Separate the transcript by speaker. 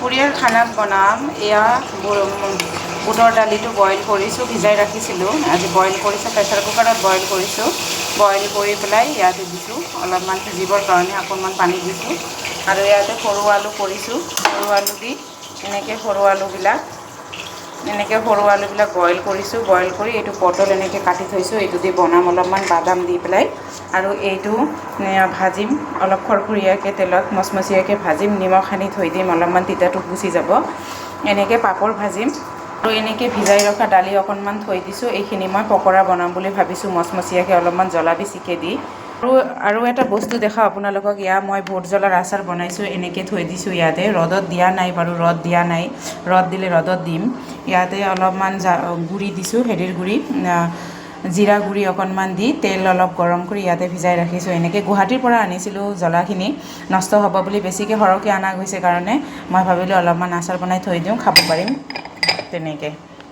Speaker 1: দুপৰীয়াৰ খানাত বনাম এয়া বুটৰ দালিটো বইল কৰিছোঁ, ভিজাই ৰাখিছিলোঁ, আজি বইল কৰিছোঁ, প্ৰেছাৰ কুকাৰত বইল কৰিছোঁ। বইল কৰি পেলাই ইয়াতে দিছোঁ, অলপমান সিজিবৰ কাৰণে অকণমান পানী দিছোঁ। আৰু ইয়াতে সৰু আলু কৰিছোঁ, সৰু আলু দি এনেকৈ সৰু আলুবিলাক বইল কৰিছোঁ। বইল কৰি এইটো পটল এনেকৈ কাটি থৈছোঁ, এইটো দি বনাম অলপমান বাদাম দি পেলাই। আৰু এইটো ভাজিম অলপ খৰখৰীয়াকৈ তেলত মচমচীয়াকৈ ভাজিম, নিমখ সানি থৈ দিম, অলপমান তিতাটো গুচি যাব। এনেকৈ পাপৰ ভাজিম আৰু এনেকৈ ভিজাই ৰখা দালি অকণমান থৈ দিছোঁ। এইখিনি মই পকৰা বনাম বুলি ভাবিছোঁ, মচমচীয়াকৈ অলপমান জ্বলা বেছিকৈ দি। আৰু এটা বস্তু দেখাওঁ আপোনালোকক, ইয়াত মই ভোট জ্বলাৰ আচাৰ বনাইছোঁ, এনেকৈ থৈ দিছোঁ ইয়াতে। ৰ'দত দিয়া নাই বাৰু, ৰ'দ দিয়া নাই, ৰ'দ দিলে ৰ'দত দিম। ইয়াতে অলপমান গুড়ি দিছোঁ, হেৰিৰ গুড়ি, জিৰা গুড়ি অকণমান দি তেল অলপ গৰম কৰি ইয়াতে ভিজাই ৰাখিছোঁ। এনেকৈ গুৱাহাটীৰ পৰা আনিছিলোঁ জ্বলাখিনি, নষ্ট হ'ব বুলি বেছিকৈ সৰহকৈ অনা গৈছে কাৰণে মই ভাবিলোঁ অলপমান আচাৰ বনাই থৈ দিওঁ, খাব পাৰিম তেনেকৈ।